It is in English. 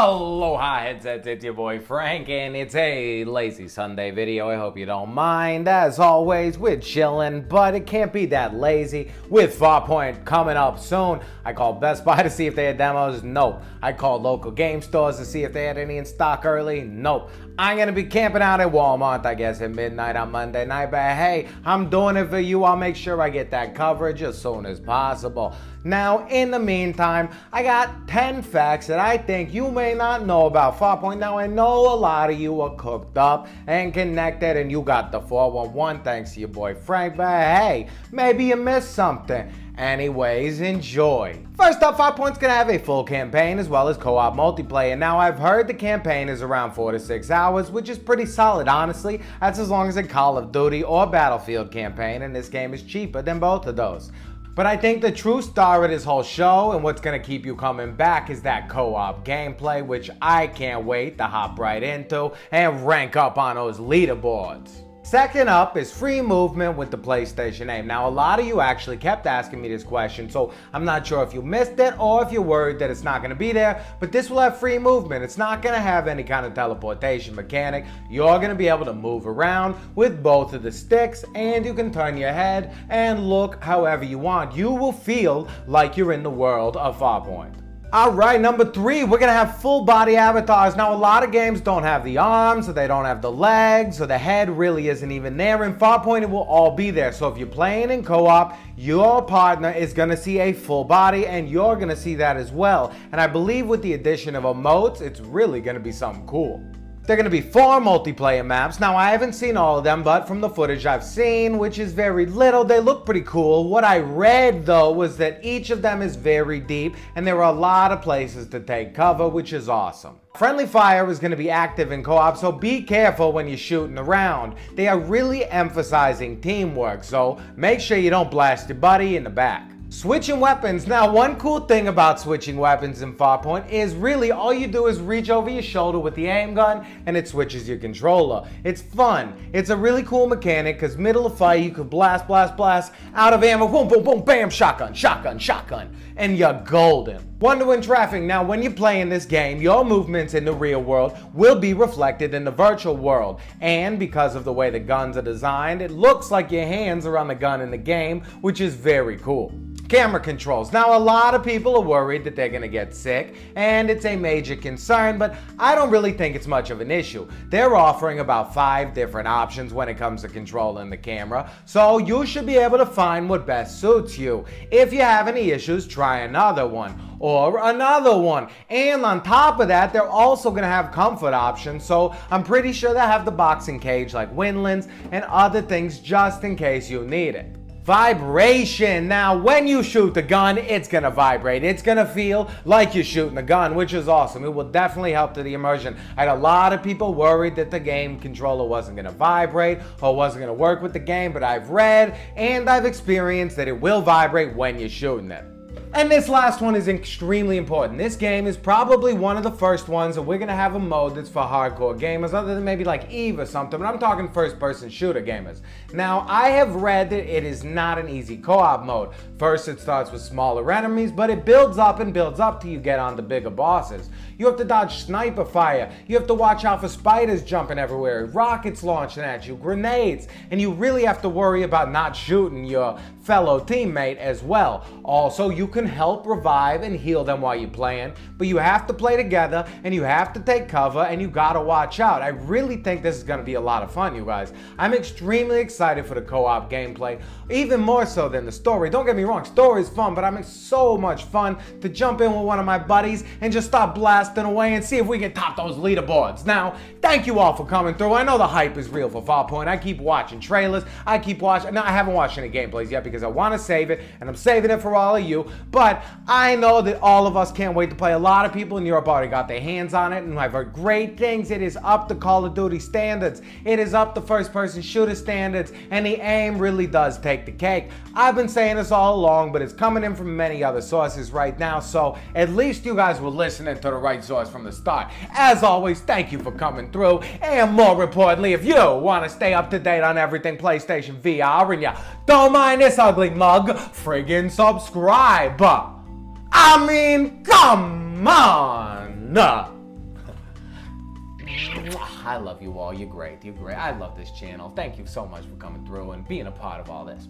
Aloha headsets, it's your boy Frank, and it's a lazy Sunday video. I hope you don't mind. As always, we're chilling, but it can't be that lazy. With Farpoint coming up soon, I called Best Buy to see if they had demos. Nope. I called local game stores to see if they had any in stock early. Nope. I'm gonna be camping out at Walmart, I guess, at midnight on Monday night, but hey, I'm doing it for you. I'll make sure I get that coverage as soon as possible. Now, in the meantime, I got 10 facts that I think you may not know about Farpoint. Now, I know a lot of you are cooked up and connected, and you got the 411 thanks to your boy Frank, but hey, maybe you missed something. Anyways, enjoy. First up, Farpoint's gonna have a full campaign as well as co-op multiplayer. Now, I've heard the campaign is around 4 to 6 hours, which is pretty solid, honestly. That's as long as a Call of Duty or Battlefield campaign, and this game is cheaper than both of those. But I think the true star of this whole show and what's gonna keep you coming back is that co-op gameplay, which I can't wait to hop right into and rank up on those leaderboards. Second up is free movement with the PlayStation Aim. Now, a lot of you actually kept asking me this question, so I'm not sure if you missed it or if you're worried that it's not going to be there, but this will have free movement. It's not going to have any kind of teleportation mechanic. You're going to be able to move around with both of the sticks, and you can turn your head and look however you want. You will feel like you're in the world of Farpoint. Alright, number 3, we're gonna have full body avatars. Now, a lot of games don't have the arms, or they don't have the legs, or the head really isn't even there. In Farpoint, it will all be there. So if you're playing in co-op, your partner is gonna see a full body, and you're gonna see that as well. And I believe with the addition of emotes, it's really gonna be something cool. They're going to be 4 multiplayer maps. Now, I haven't seen all of them, but from the footage I've seen, which is very little, they look pretty cool. What I read, though, was that each of them is very deep, and there are a lot of places to take cover, which is awesome. Friendly fire is going to be active in co-op, so be careful when you're shooting around. They are really emphasizing teamwork, so make sure you don't blast your buddy in the back. Switching weapons. Now, one cool thing about switching weapons in Farpoint is really all you do is reach over your shoulder with the aim gun and it switches your controller. It's fun. It's a really cool mechanic because middle of fight you could blast, blast, blast, out of ammo, boom, boom, boom, bam, shotgun, shotgun, shotgun, and you're golden. Wonder in traffic. Now, when you're playing this game, your movements in the real world will be reflected in the virtual world. And because of the way the guns are designed, it looks like your hands are on the gun in the game, which is very cool. Camera controls. Now, a lot of people are worried that they're going to get sick, and it's a major concern, but I don't really think it's much of an issue. They're offering about 5 different options when it comes to controlling the camera, so you should be able to find what best suits you. If you have any issues, try another one. Or another one. And on top of that, they're also going to have comfort options, so I'm pretty sure they'll have the boxing cage like Windlands and other things just in case you need it. Vibration. Now, when you shoot the gun, it's going to vibrate. It's going to feel like you're shooting the gun, which is awesome. It will definitely help to the immersion. I had a lot of people worried that the game controller wasn't going to vibrate or wasn't going to work with the game, but I've read and I've experienced that it will vibrate when you're shooting it. And this last one is extremely important. This game is probably one of the first ones that we're going to have a mode that's for hardcore gamers, other than maybe like Eve or something, but I'm talking first-person shooter gamers. Now, I have read that it is not an easy co-op mode. First, it starts with smaller enemies, but it builds up and builds up till you get on the bigger bosses. You have to dodge sniper fire. You have to watch out for spiders jumping everywhere, rockets launching at you, grenades, and you really have to worry about not shooting your fellow teammate as well. Also, you can help revive and heal them while you're playing, but you have to play together and you have to take cover and you gotta watch out. I really think this is gonna be a lot of fun, you guys. I'm extremely excited for the co-op gameplay, even more so than the story. Don't get me wrong, story is fun, but I'm so much fun to jump in with one of my buddies and just start blasting away and see if we can top those leaderboards. Now, thank you all for coming through. I know the hype is real for Farpoint. I keep watching trailers. I keep watching. Now, I haven't watched any gameplays yet because I want to save it, and I'm saving it for all of you. But I know that all of us can't wait to play. A lot of people in Europe already got their hands on it, and I've heard great things. It is up to Call of Duty standards. It is up to first-person shooter standards, and the aim really does take the cake. I've been saying this all along, but it's coming in from many other sources right now, so at least you guys were listening to the right source from the start. As always, thank you for coming through, and more importantly, if you want to stay up to date on everything PlayStation VR and you don't mind this ugly mug, friggin' subscribe. I mean, come on! I love you all. You're great. You're great. I love this channel. Thank you so much for coming through and being a part of all this.